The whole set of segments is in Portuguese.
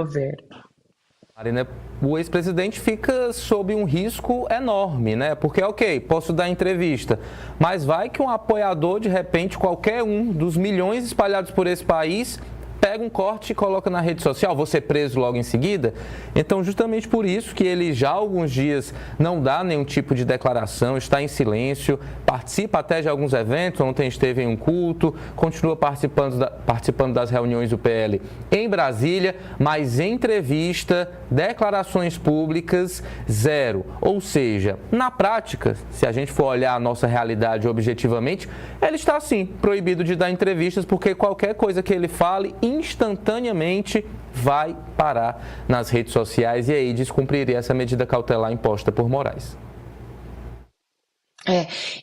ver. Né? O ex-presidente fica sob um risco enorme, né? Porque, ok, posso dar entrevista, mas vai que um apoiador, de repente, qualquer um dos milhões espalhados por esse país, pega um corte e coloca na rede social, vou ser preso logo em seguida. Então, justamente por isso que ele já há alguns dias não dá nenhum tipo de declaração, está em silêncio, participa até de alguns eventos, ontem esteve em um culto, continua participando das reuniões do PL em Brasília, mas entrevista, declarações públicas, zero. Ou seja, na prática, se a gente for olhar a nossa realidade objetivamente, ele está sim proibido de dar entrevistas, porque qualquer coisa que ele fale, instantaneamente vai parar nas redes sociais e aí descumpriria essa medida cautelar imposta por Moraes.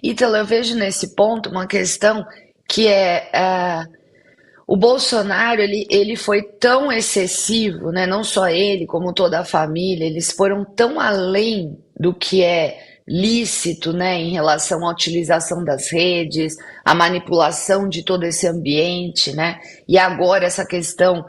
Ítalo, eu vejo nesse ponto uma questão que o Bolsonaro ele foi tão excessivo, né? Não só ele, como toda a família, eles foram tão além do que é lícito, né, em relação à utilização das redes, a manipulação de todo esse ambiente, né? E agora essa questão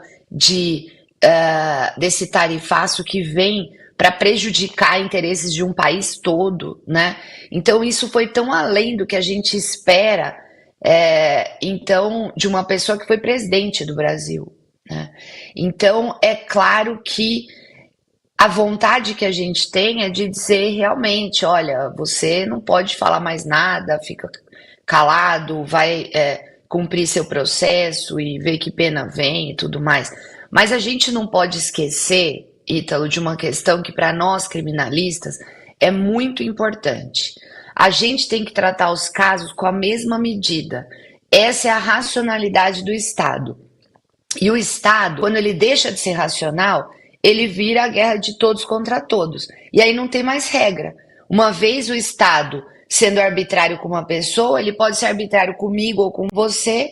desse tarifaço que vem para prejudicar interesses de um país todo, né? Então isso foi tão além do que a gente espera, então, de uma pessoa que foi presidente do Brasil, né? Então é claro que a vontade que a gente tem é de dizer realmente, olha, você não pode falar mais nada, fica calado, vai cumprir seu processo e ver que pena vem e tudo mais. Mas a gente não pode esquecer, Ítalo, de uma questão que para nós criminalistas é muito importante. A gente tem que tratar os casos com a mesma medida. Essa é a racionalidade do Estado. E o Estado, quando ele deixa de ser racional, ele vira a guerra de todos contra todos. E aí não tem mais regra. Uma vez o Estado sendo arbitrário com uma pessoa, ele pode ser arbitrário comigo ou com você,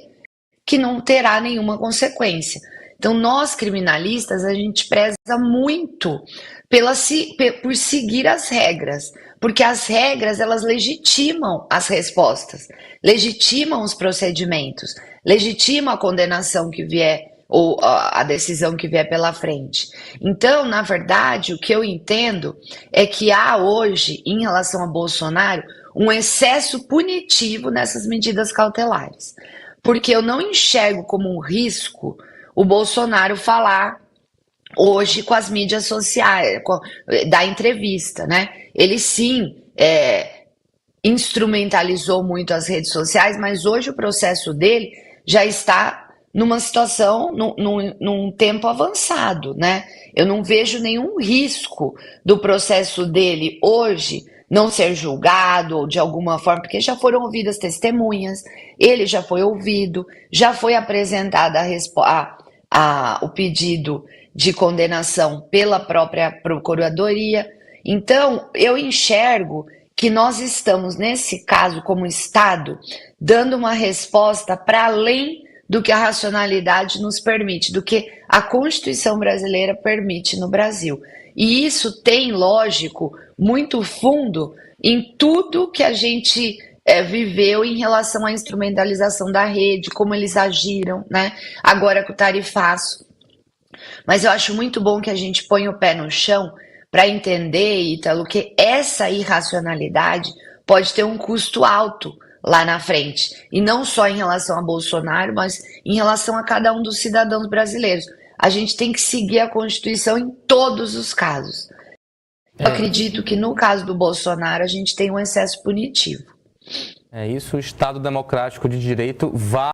que não terá nenhuma consequência. Então, nós criminalistas, a gente preza muito por seguir as regras, porque as regras, elas legitimam as respostas, legitimam os procedimentos, legitimam a condenação que vier ou a decisão que vier pela frente. Então, na verdade, o que eu entendo é que há hoje, em relação a Bolsonaro, um excesso punitivo nessas medidas cautelares. Porque eu não enxergo como um risco o Bolsonaro falar hoje com as mídias sociais, da entrevista, né? Ele sim instrumentalizou muito as redes sociais, mas hoje o processo dele já está numa situação, num tempo avançado, né? Eu não vejo nenhum risco do processo dele hoje não ser julgado ou de alguma forma, porque já foram ouvidas testemunhas, ele já foi ouvido, já foi apresentada o pedido de condenação pela própria Procuradoria. Então, eu enxergo que nós estamos, nesse caso, como Estado, dando uma resposta para além do que a racionalidade nos permite, do que a Constituição brasileira permite no Brasil. E isso tem, lógico, muito fundo em tudo que a gente viveu em relação à instrumentalização da rede, como eles agiram, né? Agora com o tarifaço. Mas eu acho muito bom que a gente ponha o pé no chão para entender, Ítalo, que essa irracionalidade pode ter um custo alto lá na frente. E não só em relação a Bolsonaro, mas em relação a cada um dos cidadãos brasileiros. A gente tem que seguir a Constituição em todos os casos. Eu acredito que no caso do Bolsonaro a gente tem um excesso punitivo. É isso, o Estado democrático de direito vai